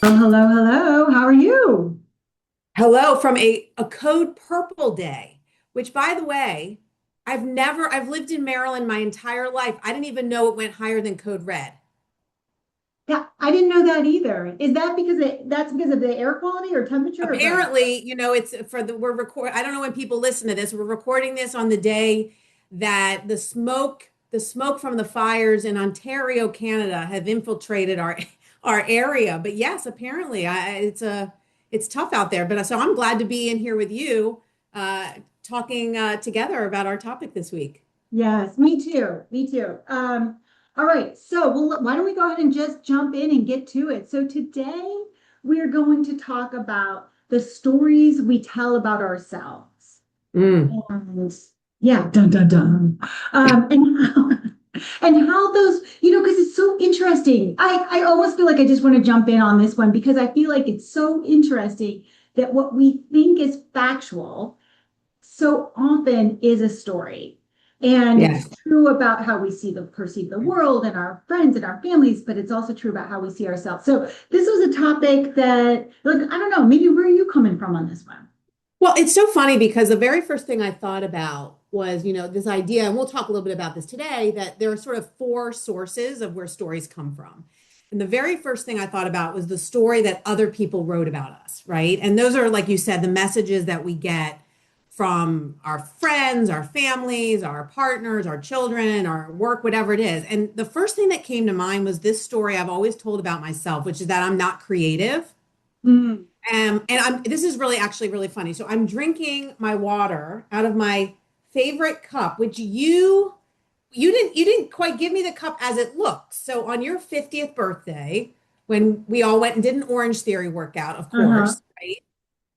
Hello, hello. How are you? Hello from a Code Purple Day, which by the way, I've lived in Maryland my entire life. I didn't even know it went higher than Code Red. Yeah, I didn't know that either. Is that that's because of the air quality or temperature or both? Apparently, it's for I don't know when people listen to this. We're recording this on the day that the smoke from the fires in Ontario, Canada have infiltrated our area. But yes, apparently it's tough out there. But so I'm glad to be in here with you, talking together about our topic this week. Yes, me too. Me too. All right. Why don't we go ahead and just jump in and get to it? So today we're going to talk about the stories we tell about ourselves. Mm. And yeah, dun dun dun. And how, and how those, because it's so interesting. I almost feel like I just want to jump in on this one because I feel like it's so interesting that what we think is factual so often is a story. And it's Yes. true about how we perceive the world and our friends and our families, but it's also true about how we see ourselves. So this was a topic that, like, I don't know, maybe where are you coming from on this one? Well, it's so funny because the very first thing I thought about was, this idea, and we'll talk a little bit about this today, that there are sort of four sources of where stories come from. And the very first thing I thought about was the story that other people wrote about us, right? And those are, like you said, the messages that we get from our friends, our families, our partners, our children, our work, whatever it is. And the first thing that came to mind was this story I've always told about myself, which is that I'm not creative. Mm. And this is really actually really funny. So I'm drinking my water out of my favorite cup, which you didn't quite give me the cup as it looks. So on your 50th birthday, when we all went and did an Orange Theory workout, of Uh-huh. course, right?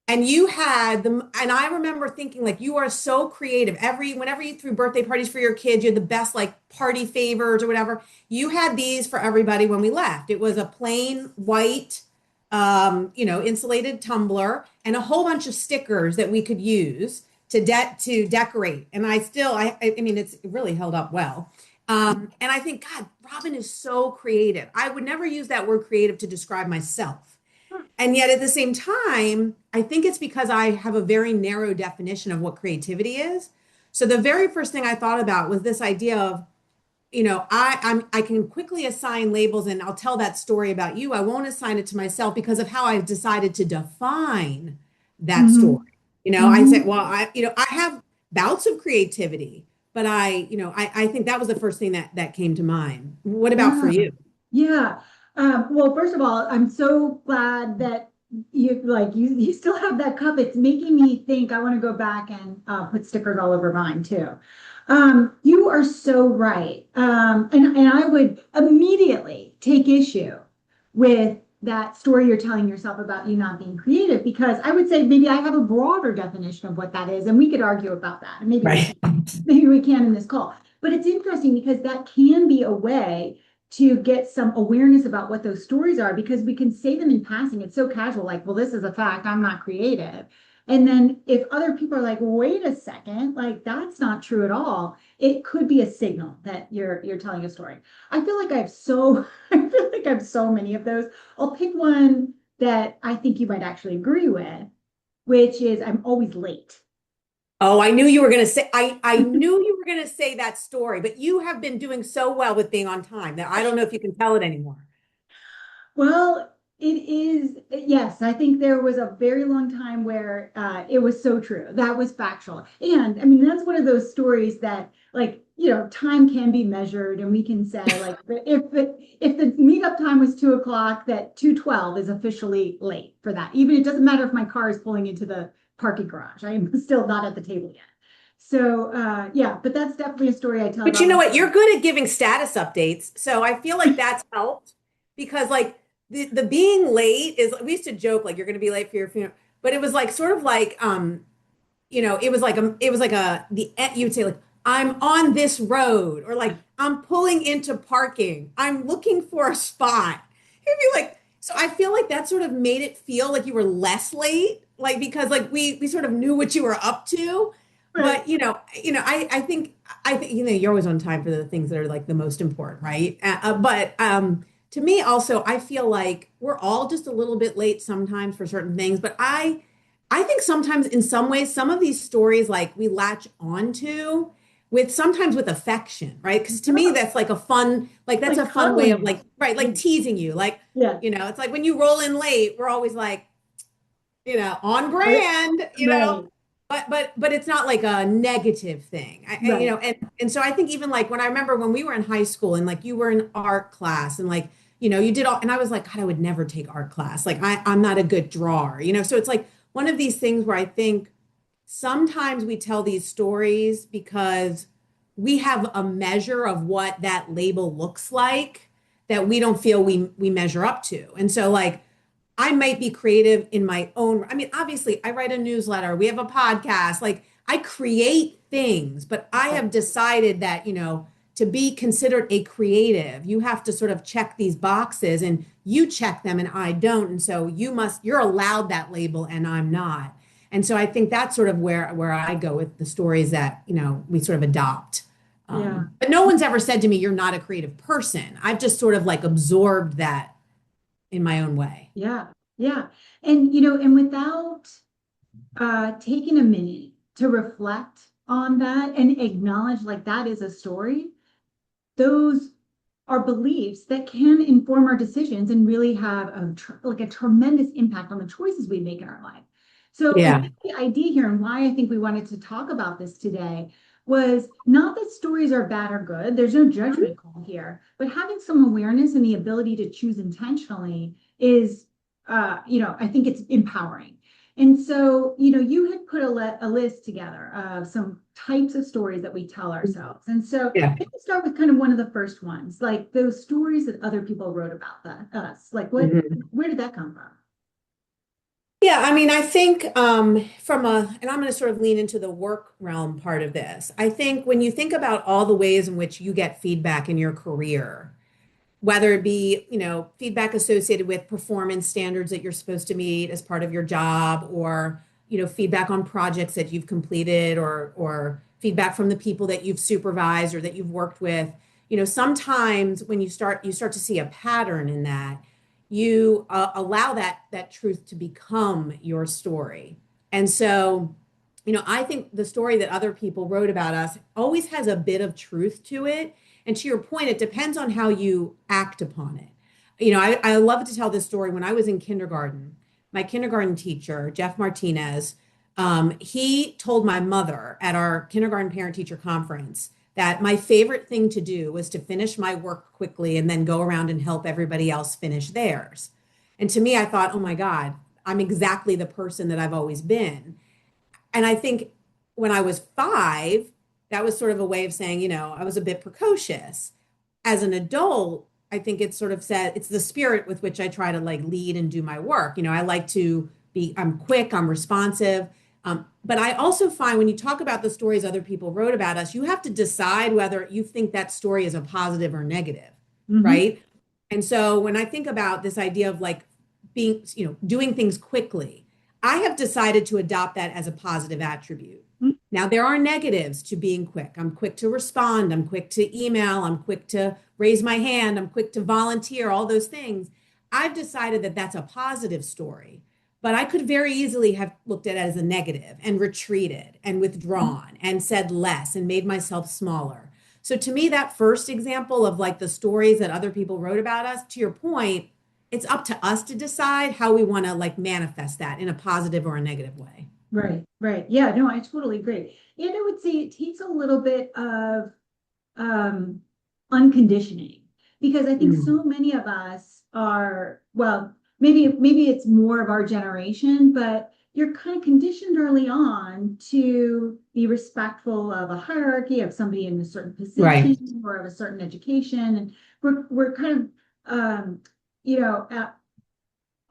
And you had and I remember thinking like you are so creative. Whenever you threw birthday parties for your kids, you had the best like party favors or whatever. You had these for everybody when we left. It was a plain white, insulated tumbler and a whole bunch of stickers that we could use to decorate. And I mean, it's really held up well. And I think, God, Robin is so creative. I would never use that word creative to describe myself. And yet at the same time, I think it's because I have a very narrow definition of what creativity is. So the very first thing I thought about was this idea of, I can quickly assign labels and I'll tell that story about you. I won't assign it to myself because of how I've decided to define that story. Hmm. I say, Hmm. well, I have bouts of creativity, but I think that was the first thing that came to mind. What about for Yeah. you? Yeah. Well, first of all, I'm so glad that you still have that cup. It's making me think I want to go back and put stickers all over mine too. You are so right. And I would immediately take issue with that story you're telling yourself about you not being creative, because I would say maybe I have a broader definition of what that is, and we could argue about that. And Right. maybe we can in this call. But it's interesting because that can be a way to get some awareness about what those stories are, because we can say them in passing. It's so casual, like, well, this is a fact, I'm not creative. And then if other people are like, wait a second, like that's not true at all, it could be a signal that you're telling a story. I feel like I feel like I have so many of those. I'll pick one that I think you might actually agree with, which is I'm always late. Oh, I knew you were going to say, I knew you were going to say that story, but you have been doing so well with being on time that I don't know if you can tell it anymore. Well, it is, yes, I think there was a very long time where it was so true. That was factual. And I mean, that's one of those stories that, like, time can be measured, and we can say, like, if the meetup time was 2 o'clock, that 2:12 is officially late for that. Even it doesn't matter if my car is pulling into the parking garage. I am still not at the table yet. So yeah, but that's definitely a story I tell But about you know what? myself. You're good at giving status updates. So I feel like that's helped because like the being late is we used to joke like you're going to be late for your funeral, but it was like sort of like it was like a the you'd say like I'm on this road or like I'm pulling into parking. I'm looking for a spot. It'd be like so I feel like that sort of made it feel like you were less late, like because like we sort of knew what you were up to. Right. But I think you're always on time for the things that are like the most important, right? But to me also, I feel like we're all just a little bit late sometimes for certain things, but I think sometimes in some ways, some of these stories like we latch onto with sometimes with affection, right? Because to me, that's like a fun, like that's Like a fun way of cuddling. like, right, Yeah. like teasing you. Like, Yeah. it's like when you roll in late, we're always like, on Right. brand, Right. but it's not like a negative thing. Right. And so I think even like when I remember when we were in high school and like you were in art class and like, you did all, and I was like, God, I would never take art class. Like I'm not a good drawer, so it's like one of these things where I think sometimes we tell these stories because we have a measure of what that label looks like that we don't feel we measure up to. And so like I might be creative in my own. I mean, obviously, I write a newsletter, we have a podcast, like I create things, but I have decided that, to be considered a creative, you have to sort of check these boxes and you check them and I don't. And so you're allowed that label and I'm not. And so I think that's sort of where I go with the stories that, we sort of adopt. Yeah. But no one's ever said to me, you're not a creative person. I've just sort of like absorbed that in my own way. Yeah. Yeah. And and without taking a minute to reflect on that and acknowledge like that is a story, those are beliefs that can inform our decisions and really have like a tremendous impact on the choices we make in our life. So I Yeah. think the idea here and why I think we wanted to talk about this today was not that stories are bad or good. There's no judgment call here, but having some awareness and the ability to choose intentionally is, I think it's empowering. And so, you had put a list together of some types of stories that we tell ourselves. And so Yeah. maybe start with kind of one of the first ones, like those stories that other people wrote about us. Like Mhm. where did that come from? Yeah, I mean, I think and I'm going to sort of lean into the work realm part of this. I think when you think about all the ways in which you get feedback in your career, whether it be, feedback associated with performance standards that you're supposed to meet as part of your job, or, feedback on projects that you've completed, or feedback from the people that you've supervised or that you've worked with, sometimes when you start to see a pattern in that, you allow that truth to become your story. And so, I think the story that other people wrote about us always has a bit of truth to it. And to your point, it depends on how you act upon it. I love to tell this story. When I was in kindergarten, my kindergarten teacher, Jeff Martinez, he told my mother at our kindergarten parent teacher conference that my favorite thing to do was to finish my work quickly and then go around and help everybody else finish theirs. And to me, I thought, oh my God, I'm exactly the person that I've always been. And I think when I was 5, that was sort of a way of saying, I was a bit precocious. As an adult, I think it's sort of said it's the spirit with which I try to like lead and do my work. I like to I'm quick, I'm responsive. But I also find when you talk about the stories other people wrote about us, you have to decide whether you think that story is a positive or negative, Hmm. right? And so when I think about this idea of like being, doing things quickly, I have decided to adopt that as a positive attribute. Now, there are negatives to being quick. I'm quick to respond. I'm quick to email. I'm quick to raise my hand. I'm quick to volunteer, all those things. I've decided that that's a positive story, but I could very easily have looked at it as a negative and retreated and withdrawn and said less and made myself smaller. So to me, that first example of like the stories that other people wrote about us, to your point, it's up to us to decide how we want to like manifest that in a positive or a negative way. Right, right. Yeah, no, I totally agree. And I would say it takes a little bit of um, unconditioning because I think Mm. so many of us are, well, maybe it's more of our generation, but you're kind of conditioned early on to be respectful of a hierarchy of somebody in a certain Right. position or of a certain education, and we're kind of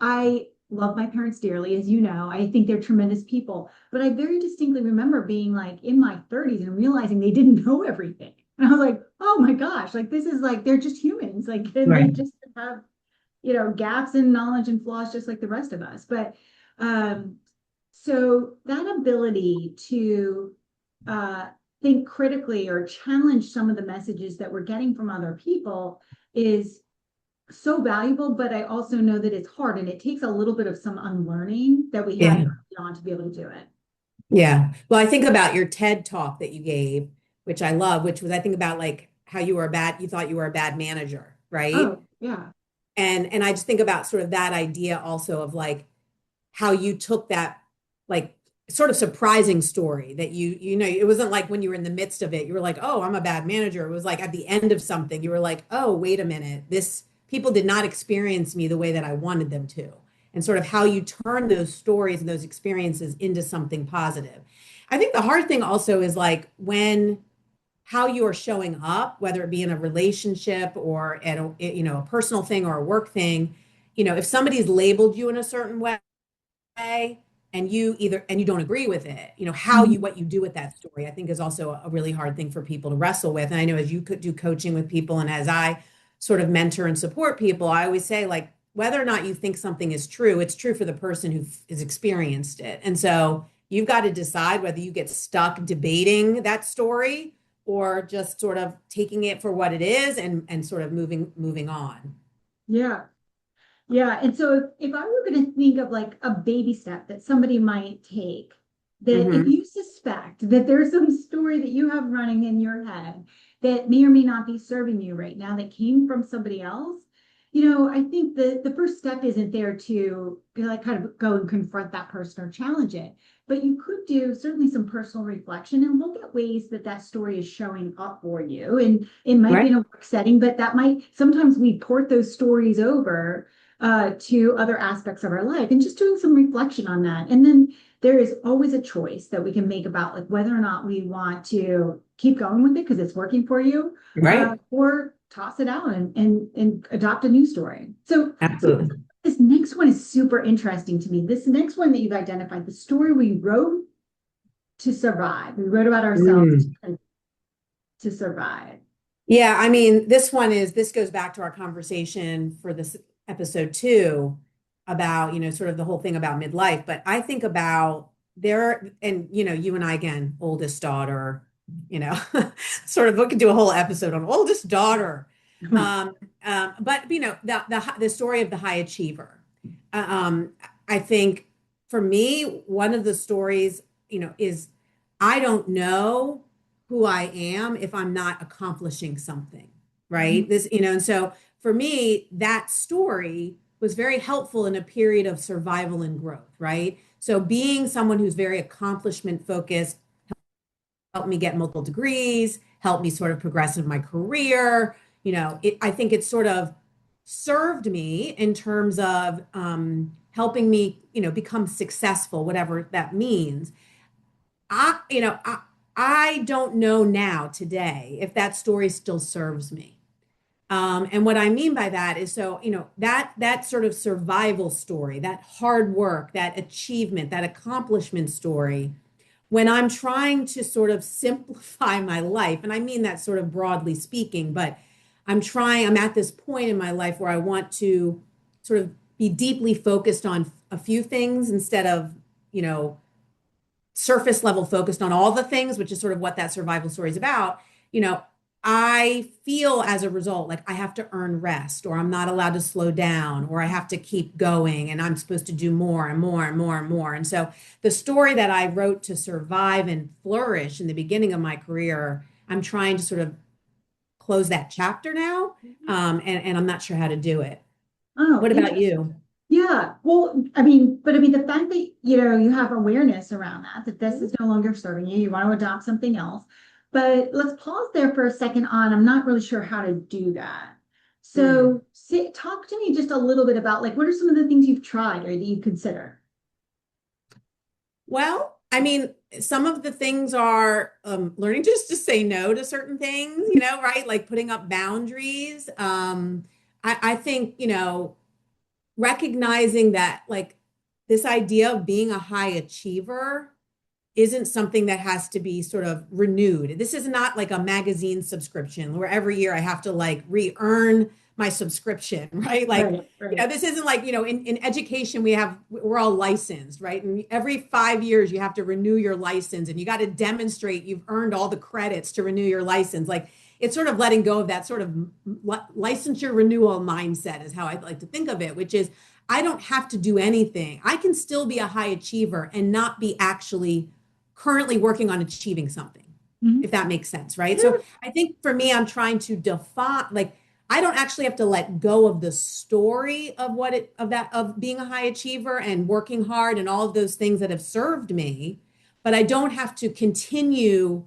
I love my parents dearly, as you know. I think they're tremendous people, but I very distinctly remember being like in my 30s and realizing they didn't know everything. And I was like, oh my gosh, like this is like they're just humans, like and they Right. just have, gaps in knowledge and flaws just like the rest of us. But um, so that ability to uh think critically or challenge some of the messages that we're getting from other people is so valuable, but I also know that it's hard and it takes a little bit of some unlearning that we had Yeah. on to be able to do it. Yeah. Well, I think about your TED talk that you gave, which I love, which was I think about like how you thought you were a bad manager, right? Oh, yeah. And I just think about sort of that idea also of like how you took that like sort of surprising story that it wasn't like when you were in the midst of it, you were like, oh, I'm a bad manager. It was like at the end of something, you were like, oh, wait a minute, this people did not experience me the way that I wanted them to. And sort of how you turn those stories and those experiences into something positive. I think the hard thing also is like when how you are showing up, whether it be in a relationship or at a personal thing or a work thing, if somebody's labeled you in a certain way and you don't agree with it, Mhm. what you do with that story, I think is also a really hard thing for people to wrestle with. And I know as you could do coaching with people and as I sort of mentor and support people, I always say like whether or not you think something is true, it's true for the person who has experienced it. And so you've got to decide whether you get stuck debating that story or just sort of taking it for what it is and sort of moving on. Yeah. Yeah. And so if I were going to think of like a baby step that somebody might take, that if Hmm. you suspect that there's some story that you have running in your head that may or may not be serving you right now that came from somebody else, I think the first step isn't there to like kind of go and confront that person or challenge it. But you could do certainly some personal reflection and look at ways that that story is showing up for you. And it might be Right. in a work setting, but that might sometimes we port those stories over to other aspects of our life and just doing some reflection on that. And then there is always a choice that we can make about like whether or not we want to keep going with it because it's working for you, Right. or toss it out and adopt a new story. So Absolutely. this next one is super interesting to me. This next one that you've identified, the story we wrote to survive. We wrote about ourselves Mm. to survive. Yeah, I mean, this goes back to our conversation for this episode two about, sort of the whole thing about midlife. But I think about there, and you and I again, oldest daughter, you know, sort of we could do a whole episode on oldest daughter. Um, but the story of the high achiever. Um, I think for me, one of the stories, is I don't know who I am if I'm not accomplishing something, right? And so for me, that story was very helpful in a period of survival and growth, right? So being someone who's very accomplishment focused helped me get multiple degrees, helped me sort of progress in my career. I think it sort of served me in terms of helping me, become successful, whatever that means. I, you know, I, I don't know now today if that story still serves me. And what I mean by that is so, that sort of survival story, that hard work, that achievement, that accomplishment story, when I'm trying to sort of simplify my life, and I mean that sort of broadly speaking, but I'm at this point in my life where I want to sort of be deeply focused on a few things instead of, you know, surface level focused on all the things, which is sort of what that survival story is about, you know, I feel as a result like I have to earn rest, or I'm not allowed to slow down, or I have to keep going, and I'm supposed to do more and more and more and more. And so the story that I wrote to survive and flourish in the beginning of my career, I'm trying to sort of close that chapter now. And I'm not sure how to do it. Oh, What about interesting. you? Yeah. Well, I mean, the fact that, you have awareness around that this is no longer serving you, you want to adopt something else. But let's pause there for a second on, I'm not really sure how to do that. Mm. So talk to me just a little bit about like, what are some of the things you've tried or that you consider? Well, I mean, some of the things are learning just to say no to certain things, right? Like putting up boundaries. I think, recognizing that like this idea of being a high achiever isn't something that has to be sort of renewed. This is not like a magazine subscription where every year I have to like re-earn my subscription, right? Like, Right, right. this isn't like, in education we're all licensed, right? And every 5 years you have to renew your license and you got to demonstrate you've earned all the credits to renew your license. Like it's sort of letting go of that sort of licensure renewal mindset is how I like to think of it, which is I don't have to do anything. I can still be a high achiever and not be actually currently working on achieving something, Mhm. if that makes sense, right? Yeah. So I think for me, I'm trying to define, like, I don't actually have to let go of the story of of being a high achiever and working hard and all of those things that have served me, but I don't have to continue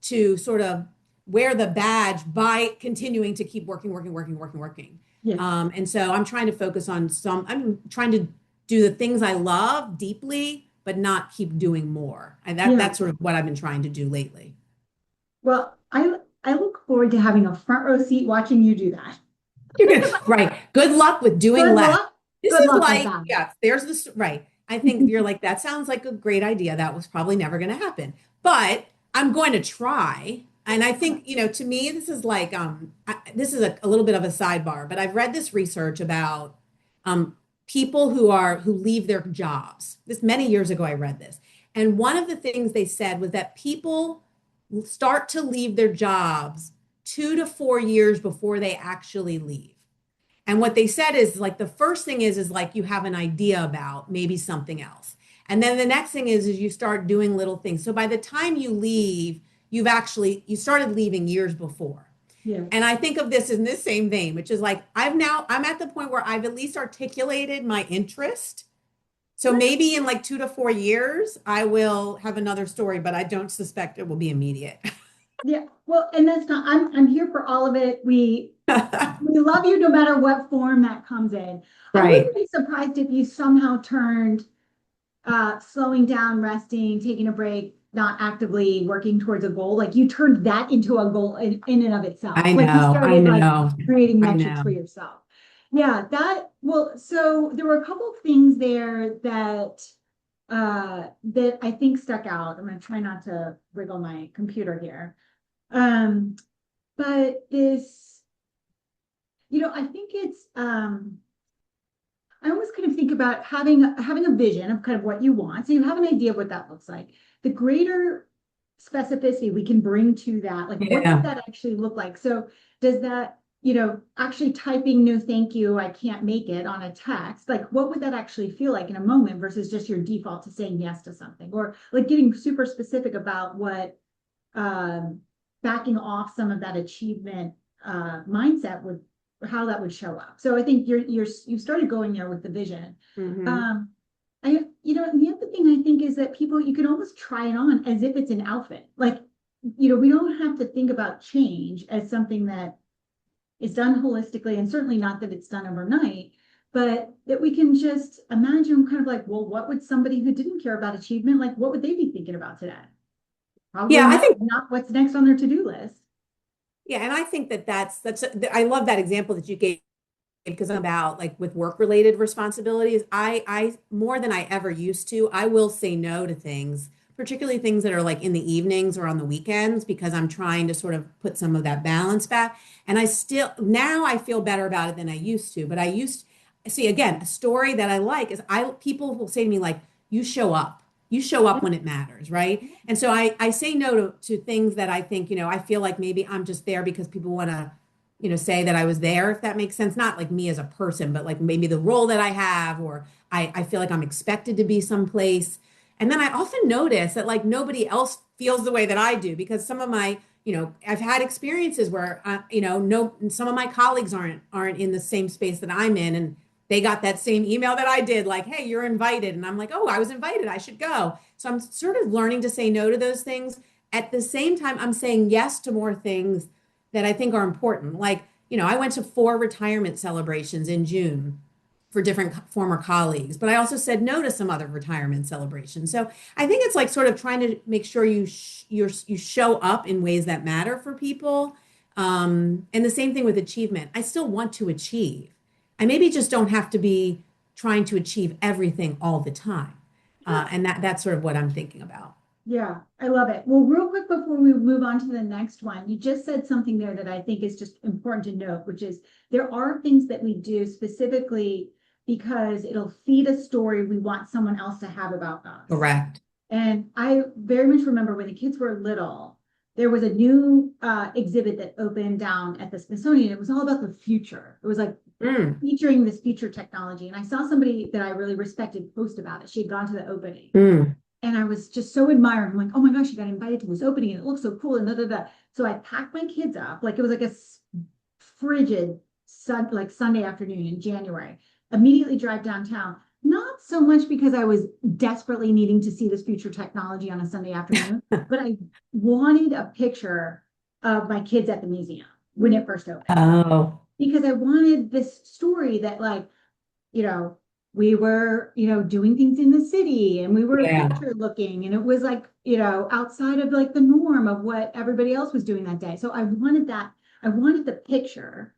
to sort of wear the badge by continuing to keep working. Yeah. And so I'm trying to focus on I'm trying to do the things I love deeply, but not keep doing more. And Yeah. that's sort of what I've been trying to do lately. Well, I look forward to having a front row seat watching you do that. You're gonna, right. Good luck with doing Good less. luck. This Good is luck with like, that. yeah, there's this, right. I think you're like, that sounds like a great idea. That was probably never going to happen, but I'm going to try. And I think, to me, this is like, this is a little bit of a sidebar, but I've read this research about people who leave their jobs. This many years ago, I read this. And one of the things they said was that people start to leave their jobs 2 to 4 years before they actually leave. And what they said is like the first thing is like you have an idea about maybe something else. And then the next thing is you start doing little things. So by the time you leave, you started leaving years before. Yeah. And I think of this in this same vein, which is like I'm at the point where I've at least articulated my interest. So maybe in like 2 to 4 years, I will have another story, but I don't suspect it will be immediate. Yeah. Well, and that's not, I'm here for all of it. We love you no matter what form that comes in. I Right. wouldn't be surprised if you somehow turned slowing down, resting, taking a break, not actively working towards a goal, like you turned that into a goal in and of itself. I Like you know, I started like know, creating I metrics know. for yourself. Yeah, so there were a couple of things there that I think stuck out. I'm gonna try not to wiggle my computer here. Um, but I think I always kind of think about having a vision of kind of what you want. So you have an idea of what that looks like. The greater specificity we can bring to that, like what does Yeah. that actually look like? So does that, actually typing no thank you, I can't make it on a text, like what would that actually feel like in a moment versus just your default to saying yes to something? Or like getting super specific about what um backing off some of that achievement mindset would how that would show up. So I think you started going there with the vision. Mhm. Um, and the other thing I think is that people you can almost try it on as if it's an outfit. Like, we don't have to think about change as something that is done holistically, and certainly not that it's done overnight, but that we can just imagine kind of like, well, what would somebody who didn't care about achievement, like what would they be thinking about today? Probably Yeah, I think not what's next on their to-do list. yeah, and I think that's I love that example that you gave because about like with work related responsibilities, I more than I ever used to, I will say no to things, particularly things that are like in the evenings or on the weekends because I'm trying to sort of put some of that balance back. And I still now I feel better about it than I used to, but I used see again, a story that I like is I people will say to me like you show up. You show up when it matters, right? And so I say no to things that I think, I feel like maybe I'm just there because people want to say that I was there, if that makes sense. Not like me as a person, but like maybe the role that I have, or I feel like I'm expected to be someplace. And then I often notice that like nobody else feels the way that I do because some of my, I've had experiences where, no, some of my colleagues aren't in the same space that I'm in, and they got that same email that I did, like, hey, you're invited, and I'm like, oh, I was invited, I should go. So I'm sort of learning to say no to those things. At the same time, I'm saying yes to more things that I think are important. Like, I went to 4 retirement celebrations in June for different former colleagues, but I also said no to some other retirement celebrations. So I think it's like sort of trying to make sure you show up in ways that matter for people. And the same thing with achievement. I still want to achieve. I maybe just don't have to be trying to achieve everything all the time. And that's sort of what I'm thinking about. Yeah, I love it. Well, real quick before we move on to the next one, you just said something there that I think is just important to note, which is there are things that we do specifically because it'll feed a story we want someone else to have about us. Correct. And I very much remember when the kids were little, there was a new exhibit that opened down at the Smithsonian. It was all about the future. It was like Mm, featuring this future technology. And I saw somebody that I really respected post about it. She had gone to the opening. mm. And I was just so admiring. I'm like, oh my gosh, she got invited to this opening and it looks so cool. And da, da, da. So I packed my kids up. Like it was like a frigid like Sunday afternoon in January. Immediately drive downtown. Not so much because I was desperately needing to see this future technology on a Sunday afternoon, but I wanted a picture of my kids at the museum when it first opened. Oh, Because I wanted this story that like, you know, we were, doing things in the city and we were yeah, future looking and it was like, outside of like the norm of what everybody else was doing that day. So I wanted that. I wanted the picture.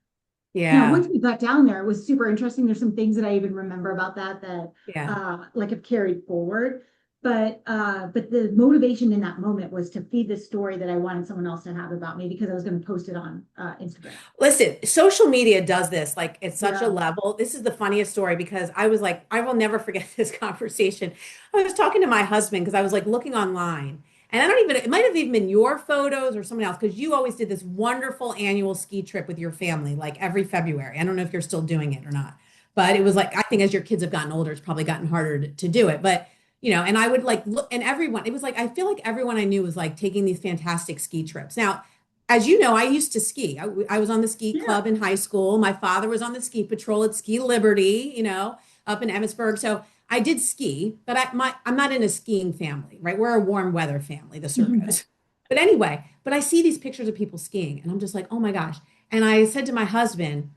Now, yeah, once we got down there, it was super interesting. There's some things that I even remember about that yeah. like have carried forward. But the motivation in that moment was to feed this story that I wanted someone else to have about me because I was going to post it on Instagram. Listen, social media does this like at such a Yeah. level. This is the funniest story because I was like, I will never forget this conversation. I was talking to my husband because I was like looking online, and I don't even, it might have even been your photos or someone else because you always did this wonderful annual ski trip with your family, like every February. I don't know if you're still doing it or not, but it was like, I think as your kids have gotten older, it's probably gotten harder to do it. But and I would like look, and everyone, it was like, I feel like everyone I knew was like taking these fantastic ski trips. Now, as you know, I used to ski. I was on the ski Yeah. club in high school. My father was on the ski patrol at Ski Liberty, up in Emmitsburg. So I did ski, but I'm not in a skiing family, right? We're a warm weather family, the Sergos. But anyway, but I see these pictures of people skiing, and I'm just like, oh my gosh. And I said to my husband,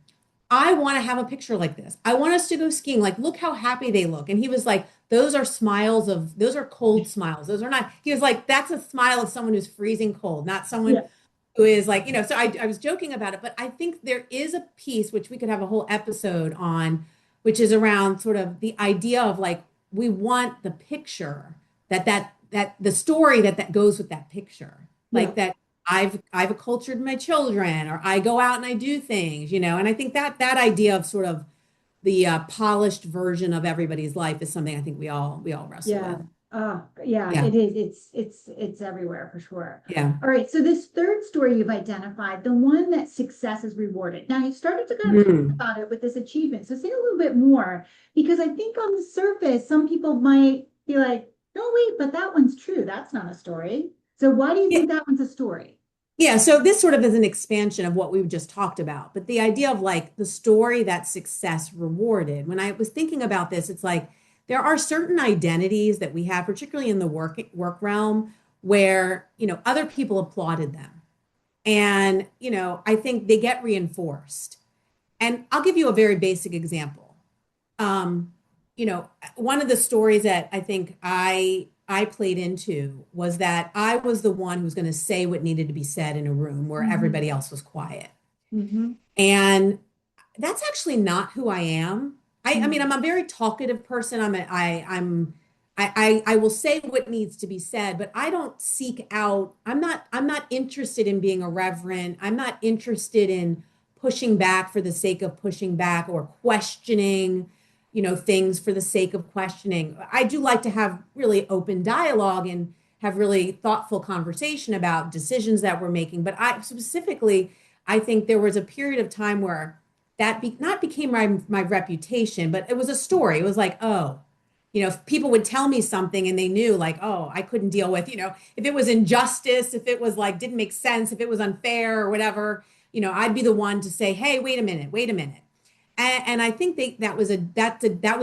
I want to have a picture like this. I want us to go skiing. Like, look how happy they look. And he was like, those are cold smiles. Those are not, he was like, that's a smile of someone who's freezing cold, not someone Yeah. who is like, so I was joking about it, but I think there is a piece which we could have a whole episode on, which is around sort of the idea of like, we want the picture that the story that goes with that picture, Yeah. like that I've accultured my children, or I go out and I do things, and I think that idea of sort of the polished version of everybody's life is something I think we all wrestle Yeah. with. Yeah, Yeah, it is. It's everywhere for sure. yeah. All right. So this third story you've identified, the one that success is rewarded. Now you started to kind of talk Hmm. about it with this achievement. So say a little bit more, because I think on the surface, some people might be like, no, wait, but that one's true. That's not a story. So why do you Yeah, think that one's a story? yeah, so this sort of is an expansion of what we've just talked about, but the idea of like the story that success rewarded. When I was thinking about this, it's like there are certain identities that we have, particularly in the work realm, where other people applauded them, and I think they get reinforced. And I'll give you a very basic example. um, one of the stories that I think I played into was that I was the one who was going to say what needed to be said in a room where Mm-hmm. everybody else was quiet. Mm-hmm. And that's actually not who I am. I mean, Mm-hmm. I'm a very talkative person. I will say what needs to be said, but I don't seek out. I'm not interested in being irreverent. I'm not interested in pushing back for the sake of pushing back or questioning, things for the sake of questioning. I do like to have really open dialogue and have really thoughtful conversation about decisions that we're making. But I think there was a period of time where not became my reputation, but it was a story. It was like, oh, if people would tell me something and they knew like, oh, I couldn't deal with, if it was injustice, if it was like didn't make sense, if it was unfair or whatever, I'd be the one to say, hey, wait a minute. And I think that was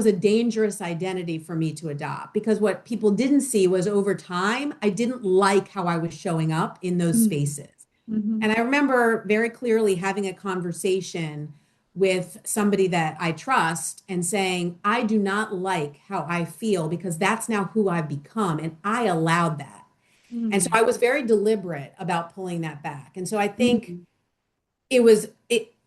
a dangerous identity for me to adopt, because what people didn't see was over time, I didn't like how I was showing up in those spaces. Mm-hmm. And I remember very clearly having a conversation with somebody that I trust and saying, I do not like how I feel because that's now who I've become. And I allowed that. And so Mm-hmm. I was very deliberate about pulling that back. And so I think Mm-hmm.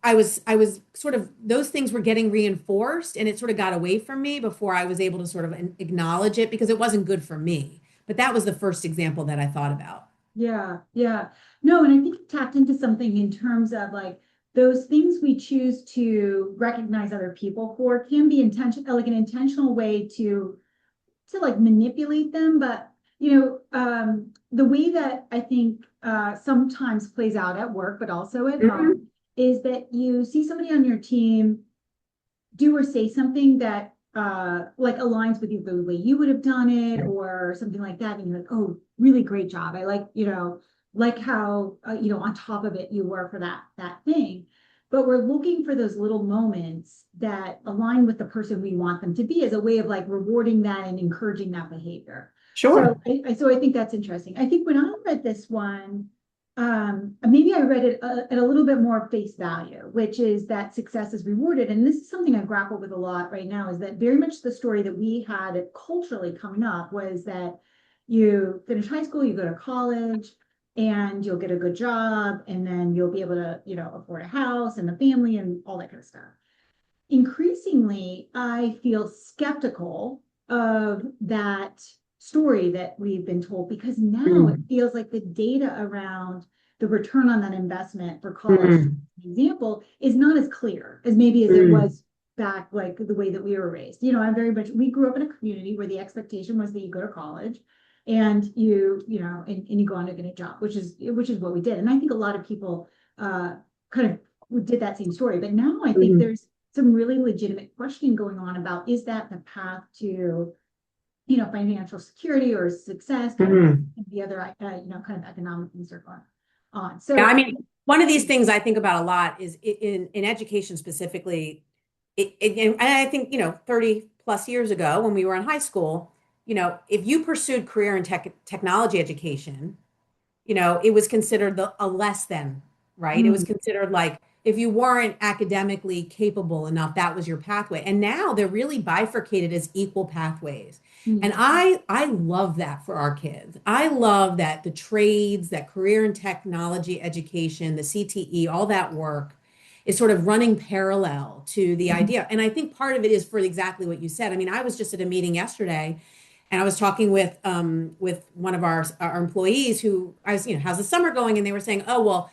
I was sort of, those things were getting reinforced, and it sort of got away from me before I was able to sort of acknowledge it because it wasn't good for me. But that was the first example that I thought about. Yeah, yeah. No, and I think you tapped into something in terms of like those things we choose to recognize other people for can be like an intentional way to like manipulate them. But the way that I think sometimes plays out at work, but also at Mhm. home, is that you see somebody on your team do or say something that like aligns with you the way you would have done it or something like that. And you're like, oh, really great job. I like, like how on top of it you were for that thing. But we're looking for those little moments that align with the person we want them to be as a way of like rewarding that and encouraging that behavior. So Sure. I think that's interesting. I think when I read this one, maybe I read it at a little bit more face value, which is that success is rewarded. And this is something I grapple with a lot right now, is that very much the story that we had culturally coming up was that you finish high school, you go to college, and you'll get a good job, and then you'll be able to, afford a house and a family and all that kind of stuff. Increasingly, I feel skeptical of that story that we've been told because now it Mm. feels like the data around the return on that investment for college, for Mm. example, is not as clear as maybe as it Mm. was back like the way that we were raised. I'm very much, we grew up in a community where the expectation was that you go to college and and you go on to get a job, which is what we did. And I think a lot of people kind of did that same story. But now I think Mm. there's some really legitimate questioning going on about, is that the path to financial security or success, kind of like Mm. the other kind of economic things are going on. Yeah, I So mean, one of these things I think about a lot is in education specifically. And I think, 30 plus years ago when we were in high school, if you pursued career in technology education, it was considered a less than, right? It was mm, considered like if you weren't academically capable enough, that was your pathway. And now they're really bifurcated as equal pathways. And mm, I love that for our kids. I love that the trades, that career and technology education, the CTE, all that work is sort of running parallel to the mm, idea. And I think part of it is for exactly what you said. I mean, I was just at a meeting yesterday and I was talking with one of our employees who I was, how's the summer going? And they were saying, oh, well,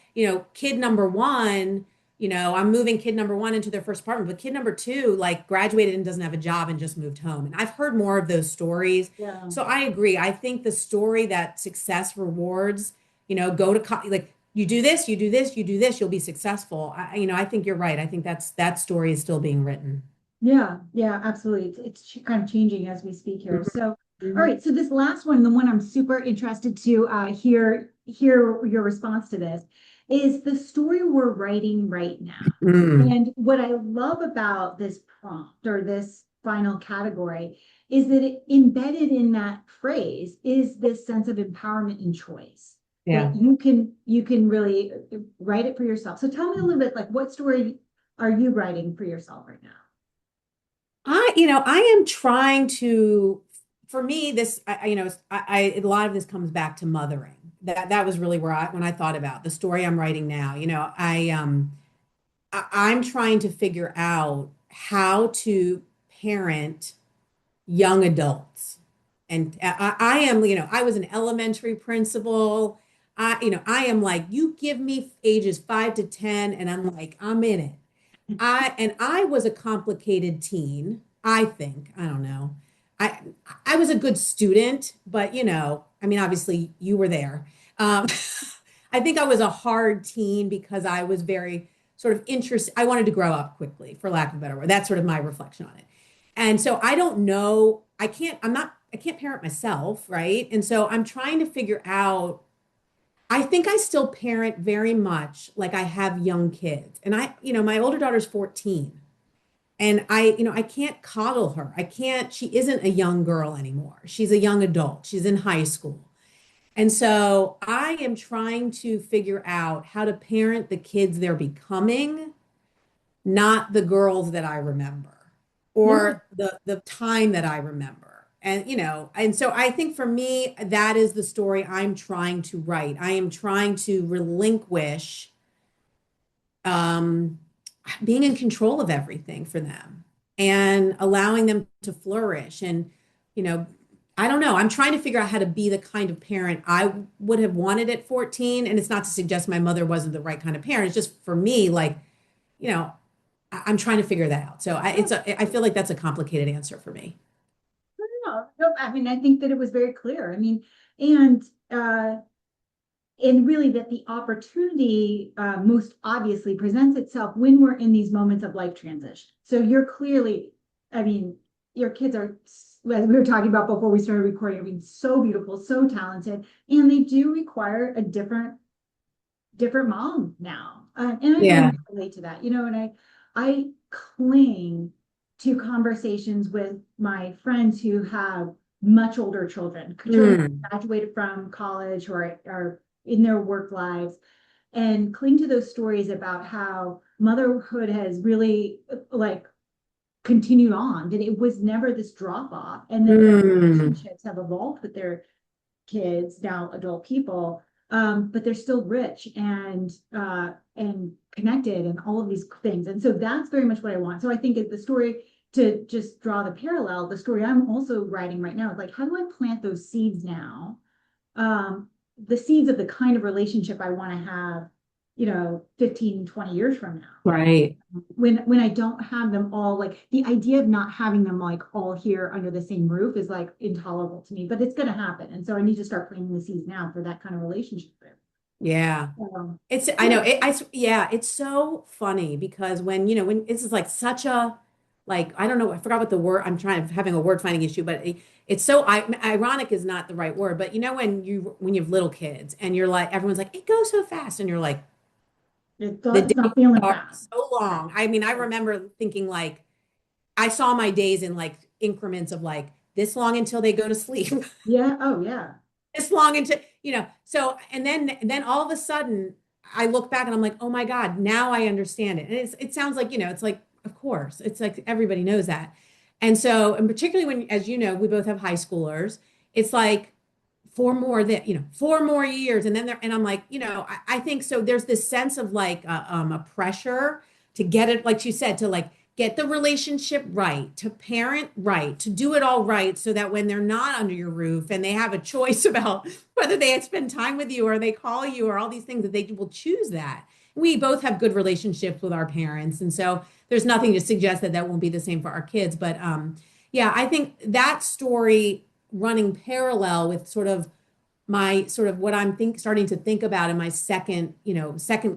kid number one, I'm moving kid number one into their first apartment, but kid number two, like graduated and doesn't have a job and just moved home. And I've heard more of those stories. yeah. So I agree. I think the story that success rewards, go to like you do this, you do this, you do this, you'll be successful. I think you're right. I think that story is still being written. Yeah, yeah, absolutely. It's kind of changing as we speak here. So, all Mhm. right. So this last one, the one I'm super interested to hear your response to this, is the story we're writing right now. Mm. And what I love about this prompt or this final category is that embedded in that phrase is this sense of empowerment and choice Yeah. that you can really write it for yourself. So tell me a little bit, like, what story are you writing for yourself right now? I am trying to, for me, this, a lot of this comes back to mothering. That was really when I thought about the story I'm writing now. I'm trying to figure out how to parent young adults. And I am, I was an elementary principal. I am like, you give me ages 5 to 10, and I'm like, I'm in it. I was a complicated teen, I think. I don't know. I I was a good student, but I mean, obviously you were there. Um, I think I was a hard teen because I was very sort of interested. I wanted to grow up quickly, for lack of a better word. That's sort of my reflection on it. And so I don't know. I can't parent myself, right? And so I'm trying to figure out I think I still parent very much like I have young kids. And my older daughter's 14 and I can't coddle her. I can't, she isn't a young girl anymore. She's a young adult. She's in high school. And so I am trying to figure out how to parent the kids they're becoming, not the girls that I remember Yeah. or the time that I remember. And so I think for me, that is the story I'm trying to write. I am trying to relinquish um, being in control of everything for them and allowing them to flourish. And, you know, I don't know. I'm trying to figure out how to be the kind of parent I would have wanted at 14. And it's not to suggest my mother wasn't the right kind of parent. It's just for me, like, you know, I'm trying to figure that out. So I feel like that's a complicated answer for me. No, no, I mean, I think that it was very clear. I mean, and uh, and really that the opportunity most obviously presents itself when we're in these moments of life transition. So you're clearly, I mean, your kids are, as we were talking about before we started recording, I mean, so beautiful, so talented, and they do require a different mom now. And I very Yeah. much relate to that, and I cling to conversations with my friends who have much older children Mm. who graduated from college or are in their work lives, and cling to those stories about how motherhood has really like continued on, that it was never this drop off, and that their Mm. relationships have evolved with their kids, now adult people, but they're still rich and connected and all of these things. And so that's very much what I want. So I think the story, to just draw the parallel, the story I'm also writing right now is like, how do I plant those seeds now? The seeds of the kind of relationship I want to have, 15, 20 years from now. Right. When I don't have them all, like the idea of not having them like all here under the same roof is like intolerable to me, but it's going to happen. And so I need to start planting the seeds now for that kind of relationship. Yeah. I Yeah, know yeah, it's so funny because when this is like such a, like, I don't know, I forgot what the word, having a word finding issue, but it's so, ironic is not the right word, but when you have little kids and you're like, everyone's like, it goes so fast. And you're like, the it's days not feeling are fast. so long. I mean, I remember thinking like, I saw my days in like increments of like this long until they go to sleep. Yeah. Oh, yeah. This long into, so, and then all of a sudden I look back and I'm like, oh my God, now I understand it. And it sounds like, it's like, of course, it's like everybody knows that. And so, and particularly when, as you know, we both have high schoolers, it's like 4 more years. And then and I'm like, I think so. There's this sense of like a pressure to get it, like you said, to like get the relationship right, to parent right, to do it all right, so that when they're not under your roof and they have a choice about whether they spend time with you or they call you or all these things, that they will choose that. We both have good relationships with our parents. And so there's nothing to suggest that that won't be the same for our kids. But yeah, I think that story running parallel with sort of what I'm starting to think about in my second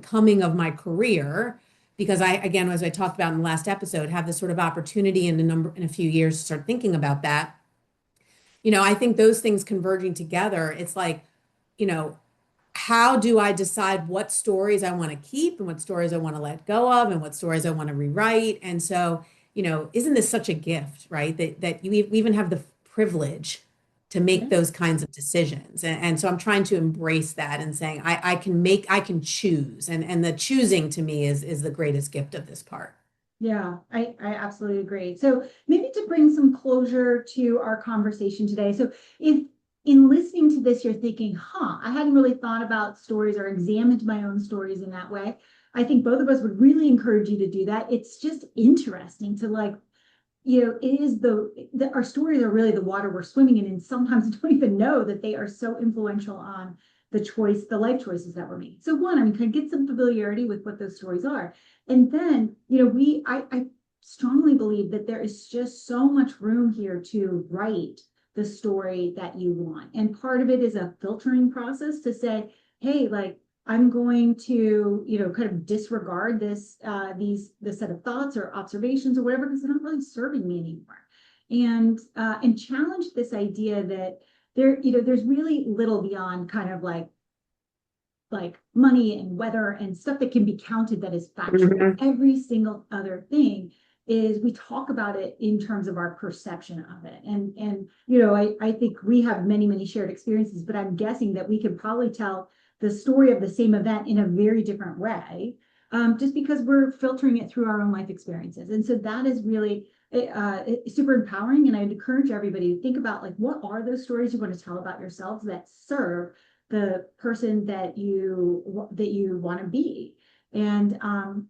coming of my career, because again, as I talked about in the last episode, have this sort of opportunity in a few years to start thinking about that. I think those things converging together, it's like, you know, how do I decide what stories I want to keep and what stories I want to let go of and what stories I want to rewrite? And so, isn't this such a gift, right? That we even have the privilege to make Yeah. those kinds of decisions. And so I'm trying to embrace that and saying I can choose. And the choosing to me is the greatest gift of this part. Yeah, I absolutely agree. So maybe to bring some closure to our conversation today. So if in listening to this, you're thinking, I hadn't really thought about stories or examined my own stories in that way. I think both of us would really encourage you to do that. It's just interesting to like, it is our stories are really the water we're swimming in, and sometimes don't even know that they are so influential on the life choices that we're making. So one, I mean, kind of get some familiarity with what those stories are. And then, I strongly believe that there is just so much room here to write the story that you want. And part of it is a filtering process to say, hey, like, I'm going to, kind of disregard this set of thoughts or observations or whatever, because they're not really serving me anymore. And challenge this idea that there's really little beyond kind of like money and weather and stuff that can be counted that is factual. Mhm. Every single other thing is we talk about it in terms of our perception of it. And I think we have many, many shared experiences, but I'm guessing that we can probably tell the story of the same event in a very different way, just because we're filtering it through our own life experiences. And so that is really super empowering. And I'd encourage everybody to think about like, what are those stories you want to tell about yourselves that serve the person that you want to be, and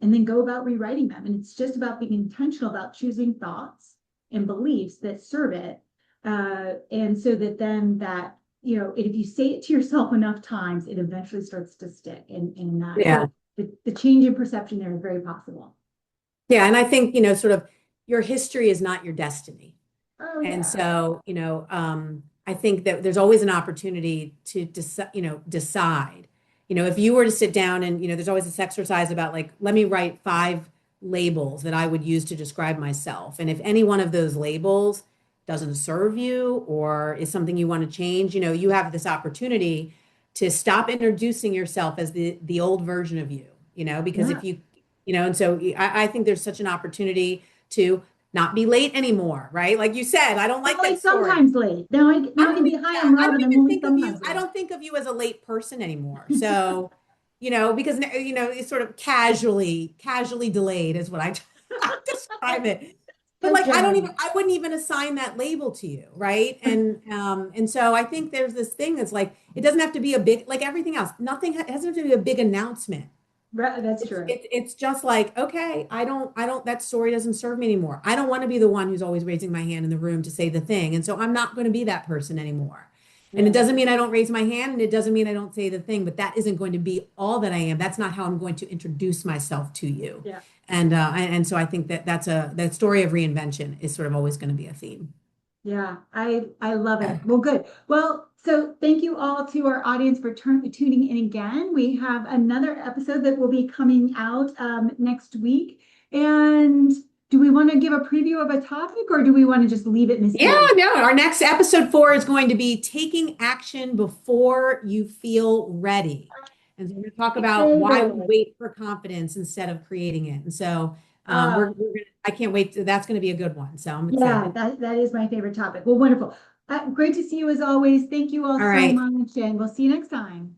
then go about rewriting them. And it's just about being intentional about choosing thoughts and beliefs that serve it, and so that then that if you say it to yourself enough times, it eventually starts to stick. And that Yeah. so the change in perception there is very possible. Yeah. And I think, sort of your history is not your destiny. Oh And yeah. so, I think that there's always an opportunity to decide. If you were to sit down and, there's always this exercise about like, let me write 5 labels that I would use to describe myself. And if any one of those labels doesn't serve you or is something you want to change, you have this opportunity to stop introducing yourself as the old version of you, because Yeah. if and so I think there's such an opportunity to not be late anymore, right? Like you said, I don't like Only that story. sometimes late. Now I can be high and loud, but I'm only sometimes I late. don't think of you as a late person anymore. So, because it's sort of casually delayed is what I describe it. But Just like generally. I wouldn't even assign that label to you, right? And so I think there's this thing that's like it doesn't have to be a big like everything else. Nothing it doesn't have to be a big announcement. Right, that's It's true. it's it's just like, okay, I don't that story doesn't serve me anymore. I don't want to be the one who's always raising my hand in the room to say the thing. And so I'm not going to be that person anymore. And it Yeah. doesn't mean I don't raise my hand and it doesn't mean I don't say the thing, but that isn't going to be all that I am. That's not how I'm going to introduce myself to you. Yeah. And so I think that story of reinvention is sort of always going to be a theme. Yeah, I love it. Well, good. Well, so thank you all to our audience for tuning in again. We have another episode that will be coming out next week. And do we want to give a preview of a topic or do we want to just leave it Yeah, mysterious? no. Our next episode 4 is going to be taking action before you feel ready. And so we're going to talk about why we Favorite. wait for confidence instead of creating it. And so Uh, I can't wait. That's going to be a good one. So I'm yeah, excited. that is my favorite topic. Well, wonderful. Great to see you as always. Thank you all All so right. much, and we'll see you next time.